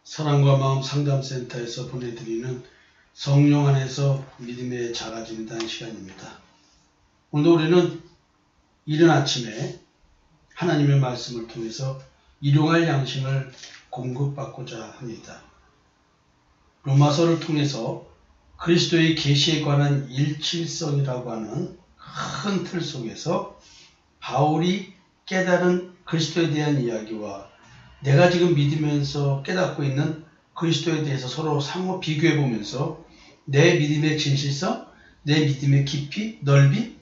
사랑과 마음 상담센터에서 보내드리는 성령 안에서 믿음의 작아진다는 시간입니다. 오늘 우리는 이른 아침에 하나님의 말씀을 통해서 일용할 양식을 공급받고자 합니다. 로마서를 통해서 그리스도의 계시에 관한 일치성이라고 하는 큰 틀 속에서 바울이 깨달은 그리스도에 대한 이야기와 내가 지금 믿으면서 깨닫고 있는 그리스도에 대해서 서로 상호 비교해 보면서 내 믿음의 진실성, 내 믿음의 깊이, 넓이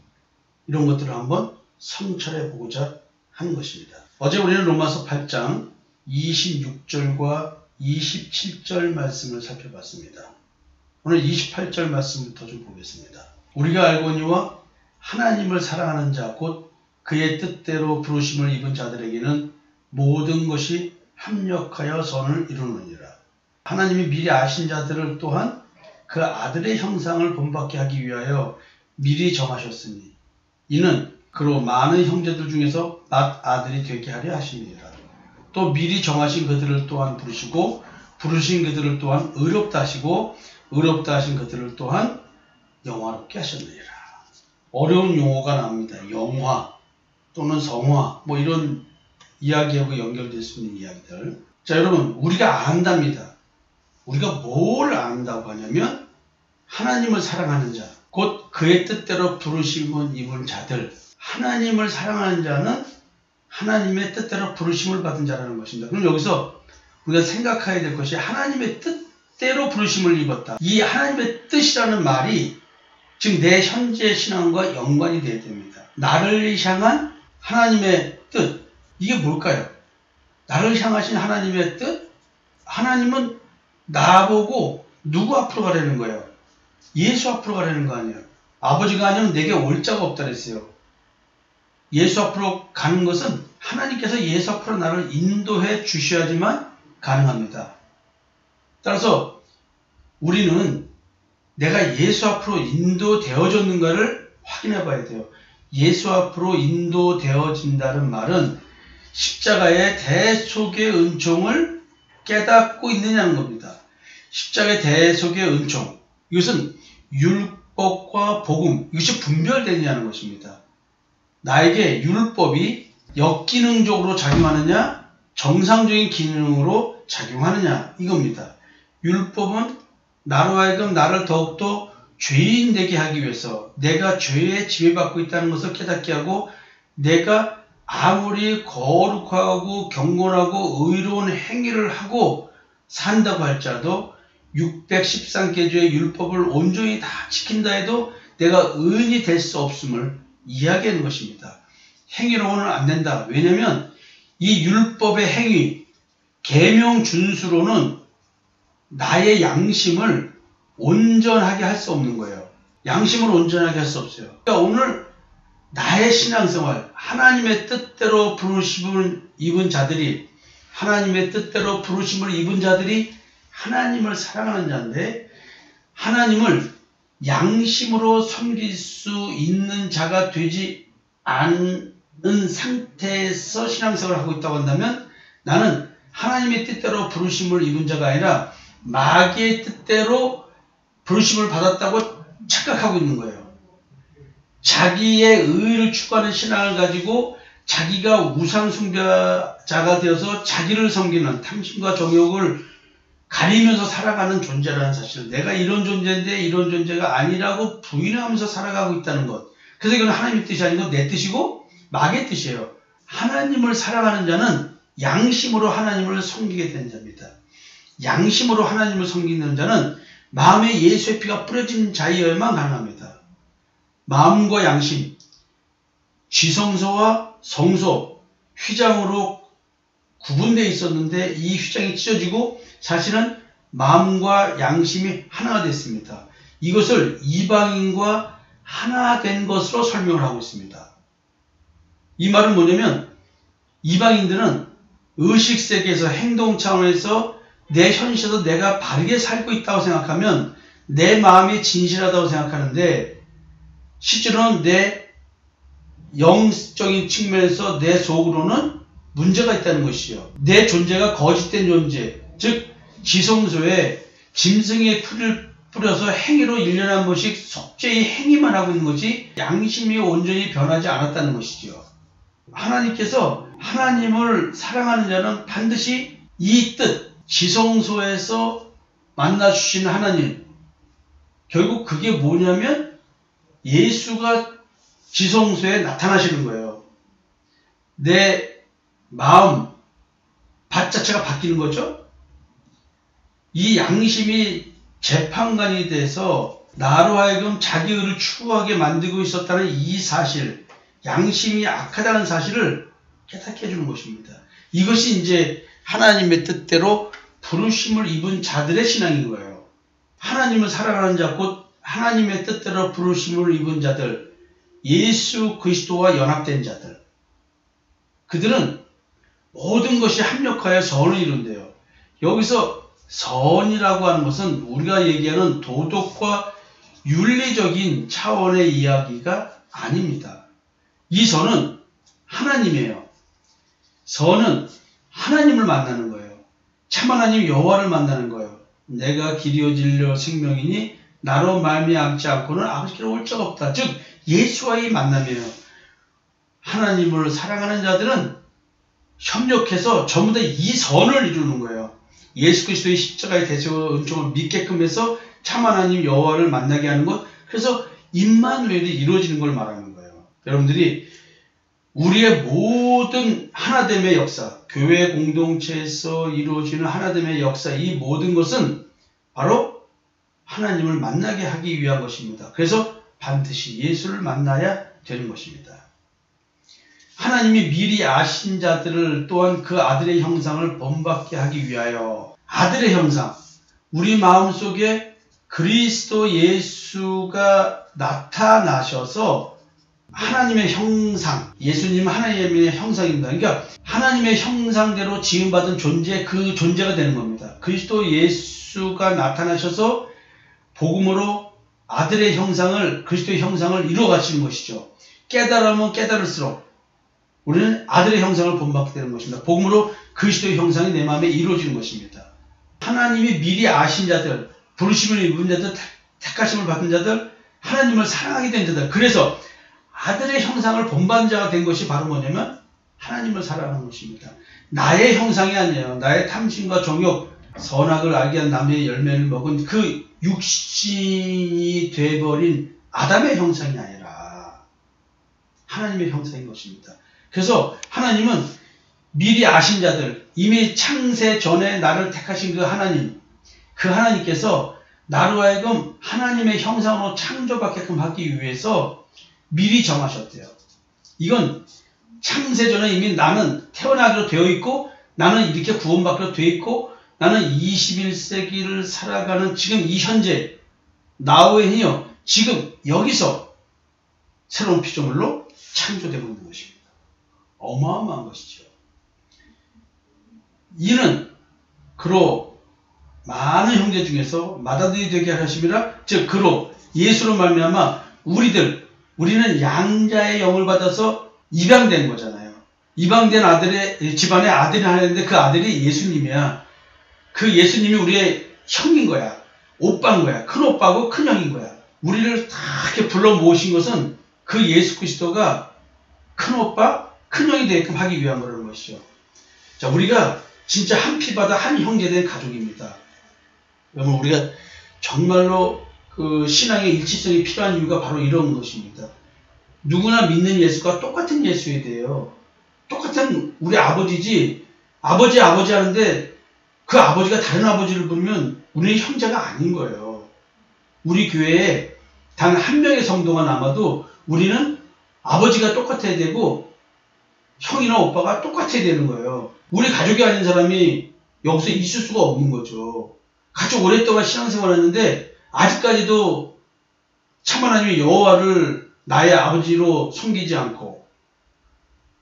이런 것들을 한번 성찰해 보고자 하는 것입니다. 어제 우리는 로마서 8장 26절과 27절 말씀을 살펴봤습니다. 오늘 28절 말씀부터 좀 보겠습니다. 우리가 알거니와 하나님을 사랑하는 자 곧 그의 뜻대로 부르심을 입은 자들에게는 모든 것이 합력하여 선을 이루느니라. 하나님이 미리 아신 자들을 또한 그 아들의 형상을 본받게 하기 위하여 미리 정하셨으니 이는 그로 많은 형제들 중에서 맏아들이 되게 하려 하심이니라. 또 미리 정하신 그들을 또한 부르시고 부르신 그들을 또한 의롭다 하시고 의롭다 하신 그들을 또한 영화롭게 하셨느니라. 어려운 용어가 나옵니다. 영화 또는 성화 뭐 이런 이야기하고 연결될 수 있는 이야기들. 자, 여러분, 우리가 안답니다. 우리가 뭘 안다고 하냐면 하나님을 사랑하는 자, 곧 그의 뜻대로 부르심을 입은 자들. 하나님을 사랑하는 자는 하나님의 뜻대로 부르심을 받은 자라는 것입니다. 그럼 여기서 우리가 생각해야 될 것이 하나님의 뜻대로 부르심을 입었다. 이 하나님의 뜻이라는 말이 지금 내 현재 신앙과 연관이 되어야 됩니다. 나를 향한 하나님의 뜻. 이게 뭘까요? 나를 향하신 하나님의 뜻? 하나님은 나보고 누구 앞으로 가려는 거예요? 예수 앞으로 가려는 거 아니에요? 아버지가 아니면 내게 올 자가 없다 그랬어요. 예수 앞으로 가는 것은 하나님께서 예수 앞으로 나를 인도해 주셔야지만 가능합니다. 따라서 우리는 내가 예수 앞으로 인도되어졌는가를 확인해 봐야 돼요. 예수 앞으로 인도되어진다는 말은 십자가의 대속의 은총을 깨닫고 있느냐는 겁니다. 십자가의 대속의 은총. 이것은 율법과 복음, 이것이 분별되느냐는 것입니다. 나에게 율법이 역기능적으로 작용하느냐, 정상적인 기능으로 작용하느냐, 이겁니다. 율법은 나로 하여금 나를 더욱더 죄인 되게 하기 위해서 내가 죄에 지배받고 있다는 것을 깨닫게 하고 내가 아무리 거룩하고 경건하고 의로운 행위를 하고 산다고 할지라도 613개조의 율법을 온전히 다 지킨다 해도 내가 의인이 될 수 없음을 이야기하는 것입니다. 행위로는 안 된다. 왜냐하면 이 율법의 행위, 계명 준수로는 나의 양심을 온전하게 할 수 없는 거예요. 양심을 온전하게 할 수 없어요. 그러니까 오늘 나의 신앙생활, 하나님의 뜻대로 부르심을 입은 자들이, 하나님의 뜻대로 부르심을 입은 자들이 하나님을 사랑하는 자인데 하나님을 양심으로 섬길 수 있는 자가 되지 않은 상태에서 신앙생활을 하고 있다고 한다면 나는 하나님의 뜻대로 부르심을 입은 자가 아니라 마귀의 뜻대로 부르심을 받았다고 착각하고 있는 거예요. 자기의 의를 추구하는 신앙을 가지고 자기가 우상숭배자가 되어서 자기를 섬기는 탐심과 정욕을 가리면서 살아가는 존재라는 사실. 내가 이런 존재인데 이런 존재가 아니라고 부인하면서 살아가고 있다는 것. 그래서 이건 하나님의 뜻이 아니고 내 뜻이고 마귀의 뜻이에요. 하나님을 사랑하는 자는 양심으로 하나님을 섬기게 되는 자입니다. 양심으로 하나님을 섬기는 자는 마음에 예수의 피가 뿌려진 자여야만 가능합니다. 마음과 양심, 쥐성소와 성소, 휘장으로 구분되어 있었는데 이 휘장이 찢어지고 사실은 마음과 양심이 하나가 됐습니다. 이것을 이방인과 하나 된 것으로 설명을 하고 있습니다. 이 말은 뭐냐면 이방인들은 의식세계에서 행동 차원에서 내 현실에서 내가 바르게 살고 있다고 생각하면 내 마음이 진실하다고 생각하는데 실제로는 내 영적인 측면에서 내 속으로는 문제가 있다는 것이요. 내 존재가 거짓된 존재, 즉 지성소에 짐승의 풀을 뿌려서 행위로 1년에 한 번씩 속죄의 행위만 하고 있는 것이 양심이 온전히 변하지 않았다는 것이죠. 하나님께서 하나님을 사랑하는 자는 반드시 이 뜻, 지성소에서 만나주신 하나님, 결국 그게 뭐냐면 예수가 지성소에 나타나시는 거예요. 내 마음, 밭 자체가 바뀌는 거죠. 이 양심이 재판관이 돼서 나로 하여금 자기 의를 추구하게 만들고 있었다는 이 사실, 양심이 악하다는 사실을 깨닫게 해주는 것입니다. 이것이 이제 하나님의 뜻대로 부르심을 입은 자들의 신앙인 거예요. 하나님을 사랑하는 자, 곧 하나님의 뜻대로 부르심을 입은 자들, 예수 그리스도와 연합된 자들, 그들은 모든 것이 합력하여 선을 이룬대요. 여기서 선이라고 하는 것은 우리가 얘기하는 도덕과 윤리적인 차원의 이야기가 아닙니다. 이 선은 하나님이에요. 선은 하나님을 만나는 거예요. 참 하나님 여호와를 만나는 거예요. 내가 길이요 진리요 생명이니 나로 말미암지 않고는 아버지께로 올 적 없다. 즉 예수와의 만남이에요. 하나님을 사랑하는 자들은 협력해서 전부 다 이 선을 이루는 거예요. 예수 그리스도의 십자가의 대속의 은총을 믿게끔 해서 참 하나님 여호와를 만나게 하는 것, 그래서 임마누엘이 이루어지는 걸 말하는 거예요. 여러분들이 우리의 모든 하나됨의 역사, 교회 공동체에서 이루어지는 하나됨의 역사, 이 모든 것은 바로 하나님을 만나게 하기 위한 것입니다. 그래서 반드시 예수를 만나야 되는 것입니다. 하나님이 미리 아신 자들을 또한 그 아들의 형상을 본받게 하기 위하여, 아들의 형상, 우리 마음속에 그리스도 예수가 나타나셔서 하나님의 형상, 예수님은 하나님의 형상입니다. 그러니까 하나님의 형상대로 지음받은 존재, 그 존재가 되는 겁니다. 그리스도 예수가 나타나셔서 복음으로 아들의 형상을, 그리스도의 형상을 이루어 가시는 것이죠. 깨달으면 깨달을수록 우리는 아들의 형상을 본받게 되는 것입니다. 복음으로 그리스도의 형상이 내 마음에 이루어지는 것입니다. 하나님이 미리 아신 자들, 부르심을 입은 자들, 택하심을 받은 자들, 하나님을 사랑하게 된 자들, 그래서 아들의 형상을 본받은 자가 된 것이 바로 뭐냐면 하나님을 사랑하는 것입니다. 나의 형상이 아니에요. 나의 탐심과 정욕, 선악을 알게 한 나무의 열매를 먹은 그 육신이 되어버린 아담의 형상이 아니라 하나님의 형상인 것입니다. 그래서 하나님은 미리 아신 자들, 이미 창세 전에 나를 택하신 그 하나님, 그 하나님께서 나로 하여금 하나님의 형상으로 창조받게끔 하기 위해서 미리 정하셨대요. 이건 창세 전에 이미 나는 태어나기로 되어 있고, 나는 이렇게 구원받기로 되어 있고, 나는 21세기를 살아가는 지금 이 현재 나우엔이요, 지금 여기서 새로운 피조물로 창조되고 있는 것입니다. 어마어마한 것이죠. 이는 그로 많은 형제 중에서 맏아들이 되게 하심이라, 즉 그로 예수로 말미암아 우리는 양자의 영을 받아서 입양된 거잖아요. 입양된 아들의 집안의 아들이 하나 있는데 그 아들이 예수님이야. 그 예수님이 우리의 형인 거야. 오빠인 거야. 큰 오빠고 큰 형인 거야. 우리를 다 이렇게 불러 모으신 것은 그 예수 그리스도가 큰 오빠, 큰 형이 되게끔 하기 위한 거라는 것이죠. 자, 우리가 진짜 한 피바다 한 형제된 가족입니다. 여러분, 우리가 정말로 그 신앙의 일치성이 필요한 이유가 바로 이런 것입니다. 누구나 믿는 예수가 똑같은 예수에 대해요. 똑같은 우리 아버지지, 아버지 하는데 그 아버지가 다른 아버지를 부르면 우리는 형제가 아닌 거예요. 우리 교회에 단 한 명의 성도가 남아도 우리는 아버지가 똑같아야 되고 형이나 오빠가 똑같아야 되는 거예요. 우리 가족이 아닌 사람이 여기서 있을 수가 없는 거죠. 가족 오랫동안 신앙생활 했는데 아직까지도 참 하나님의 여호와를 나의 아버지로 섬기지 않고,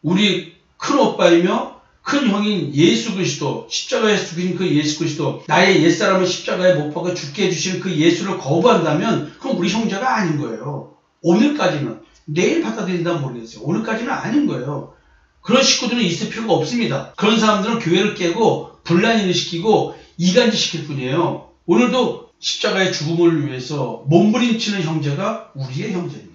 우리 큰 오빠이며 큰 형인 예수 그리스도, 십자가에 죽인 그 예수 그리스도, 나의 옛사람을 십자가에 못 박아 죽게 해주신 그 예수를 거부한다면 그럼 우리 형제가 아닌 거예요. 오늘까지는. 내일 받아들인다면 모르겠어요. 오늘까지는 아닌 거예요. 그런 식구들은 있을 필요가 없습니다. 그런 사람들은 교회를 깨고 분란을 시키고 이간질 시킬 뿐이에요. 오늘도 십자가의 죽음을 위해서 몸부림치는 형제가 우리의 형제입니다.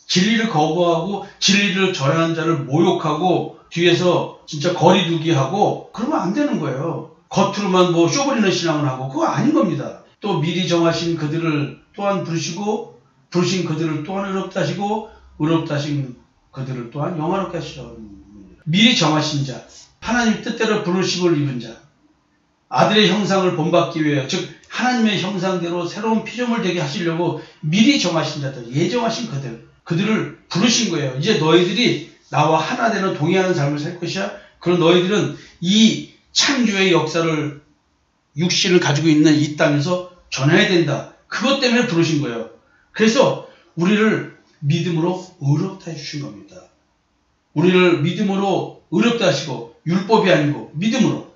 진리를 거부하고 진리를 전하는 자를 모욕하고 뒤에서 진짜 거리두기 하고 그러면 안 되는 거예요. 겉으로만 뭐 쇼부리는 신앙을 하고 그거 아닌 겁니다. 또 미리 정하신 그들을 또한 부르시고 부르신 그들을 또한 의롭다 하시고 의롭다 하신 그들을 또한 영화롭게 하시라고 합니다. 미리 정하신 자, 하나님 뜻대로 부르심을 입은 자, 아들의 형상을 본받기 위해 즉 하나님의 형상대로 새로운 피조물 되게 하시려고 미리 정하신 자들, 예정하신 그들을 부르신 거예요. 이제 너희들이 나와 하나 되는 동의하는 삶을 살 것이야. 그럼 너희들은 이 창조의 역사를 육신을 가지고 있는 이 땅에서 전해야 된다. 그것 때문에 부르신 거예요. 그래서 우리를 믿음으로 의롭다 해주신 겁니다. 우리를 믿음으로 의롭다 하시고 율법이 아니고 믿음으로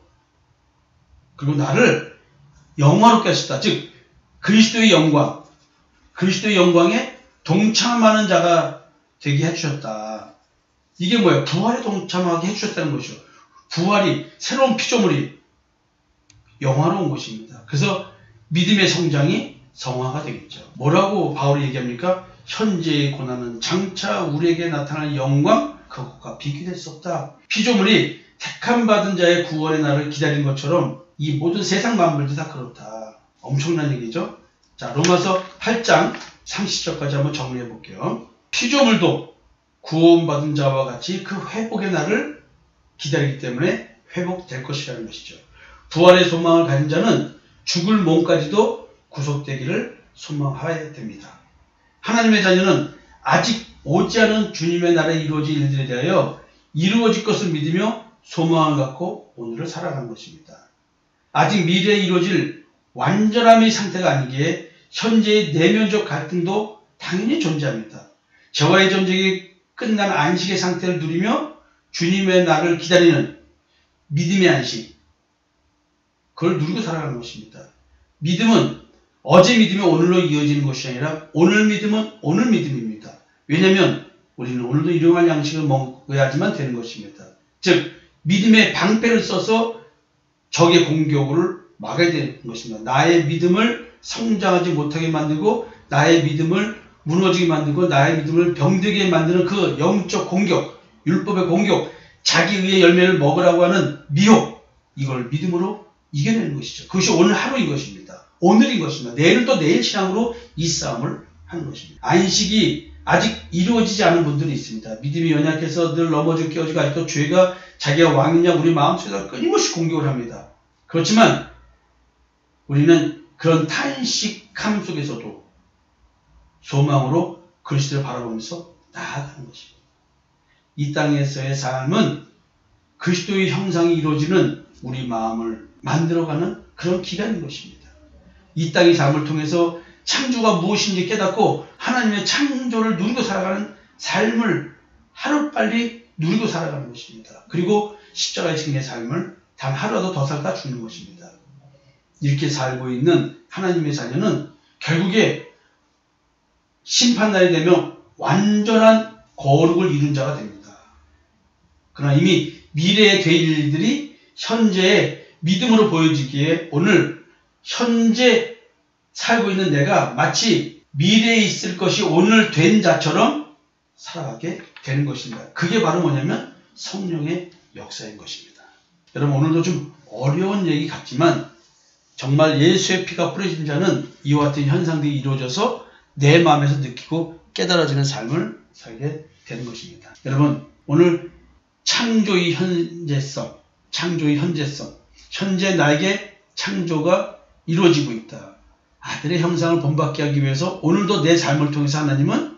그리고 나를 영화롭게 하셨다. 즉 그리스도의 영광, 그리스도의 영광에 동참하는 자가 되게 해주셨다. 이게 뭐예요? 부활에 동참하게 해주셨다는 것이죠. 부활이 새로운 피조물이 영화로운 것입니다. 그래서 믿음의 성장이 성화가 되겠죠. 뭐라고 바울이 얘기합니까? 현재의 고난은 장차 우리에게 나타날 영광 그것과 비교될 수 없다. 피조물이 택함받은 자의 구원의 날을 기다린 것처럼 이 모든 세상 만물도 다 그렇다. 엄청난 얘기죠. 자, 로마서 8장 30절까지 한번 정리해 볼게요. 피조물도 구원받은 자와 같이 그 회복의 날을 기다리기 때문에 회복될 것이라는 것이죠. 부활의 소망을 가진 자는 죽을 몸까지도 구속되기를 소망하여야 됩니다. 하나님의 자녀는 아직 오지 않은 주님의 나라에 이루어질 일들에 대하여 이루어질 것을 믿으며 소망을 갖고 오늘을 살아가는 것입니다. 아직 미래에 이루어질 완전함의 상태가 아니기에 현재의 내면적 갈등도 당연히 존재합니다. 저와의 전쟁이 끝난 안식의 상태를 누리며 주님의 날을 기다리는 믿음의 안식, 그걸 누리고 살아가는 것입니다. 믿음은 어제 믿음이 오늘로 이어지는 것이 아니라 오늘 믿음은 오늘 믿음입니다. 왜냐하면 우리는 오늘도 일용할 양식을 먹어야지만 되는 것입니다. 즉 믿음의 방패를 써서 적의 공격을 막아야 되는 것입니다. 나의 믿음을 성장하지 못하게 만들고 나의 믿음을 무너지게 만들고 나의 믿음을 병들게 만드는 그 영적 공격, 율법의 공격, 자기의 열매를 먹으라고 하는 미혹, 이걸 믿음으로 이겨내는 것이죠. 그것이 오늘 하루인 것입니다. 오늘인 것입니다. 내일은 또 내일 신앙으로 이 싸움을 하는 것입니다. 안식이 아직 이루어지지 않은 분들이 있습니다. 믿음이 연약해서 늘 넘어지고 깨어지고 아직도 죄가 자기가 왕이냐 우리 마음속에서 끊임없이 공격을 합니다. 그렇지만 우리는 그런 탄식함 속에서도 소망으로 그리스도를 바라보면서 나아가는 것입니다. 이 땅에서의 삶은 그리스도의 형상이 이루어지는 우리 마음을 만들어가는 그런 기간인 것입니다. 이 땅의 삶을 통해서 창조가 무엇인지 깨닫고 하나님의 창조를 누리고 살아가는 삶을 하루빨리 누리고 살아가는 것입니다. 그리고 십자가의 증인의 삶을 단 하루라도 더 살다 죽는 것입니다. 이렇게 살고 있는 하나님의 자녀는 결국에 심판날이 되면 완전한 거룩을 이룬 자가 됩니다. 그러나 이미 미래에 될 일들이 현재의 믿음으로 보여지기에 오늘 현재 살고 있는 내가 마치 미래에 있을 것이 오늘 된 자처럼 살아가게 되는 것입니다. 그게 바로 뭐냐면 성령의 역사인 것입니다. 여러분 오늘도 좀 어려운 얘기 같지만 정말 예수의 피가 뿌려진 자는 이와 같은 현상들이 이루어져서 내 마음에서 느끼고 깨달아지는 삶을 살게 되는 것입니다. 여러분 오늘 창조의 현재성, 현재 나에게 창조가 이루어지고 있다. 아들의 형상을 본받게 하기 위해서 오늘도 내 삶을 통해서 하나님은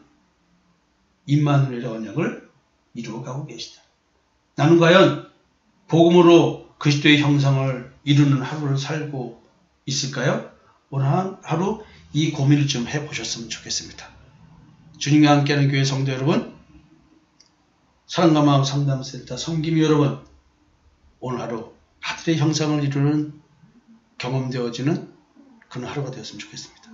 임마누엘의 언약을 이루어가고 계시다. 나는 과연 복음으로 그리스도의 형상을 이루는 하루를 살고 있을까요? 오늘 하루 이 고민을 좀 해보셨으면 좋겠습니다. 주님과 함께하는 교회 성도 여러분, 사랑과 마음 상담센터 성김이 여러분, 오늘 하루 아들의 형상을 이루는 경험되어지는 그런 하루가 되었으면 좋겠습니다.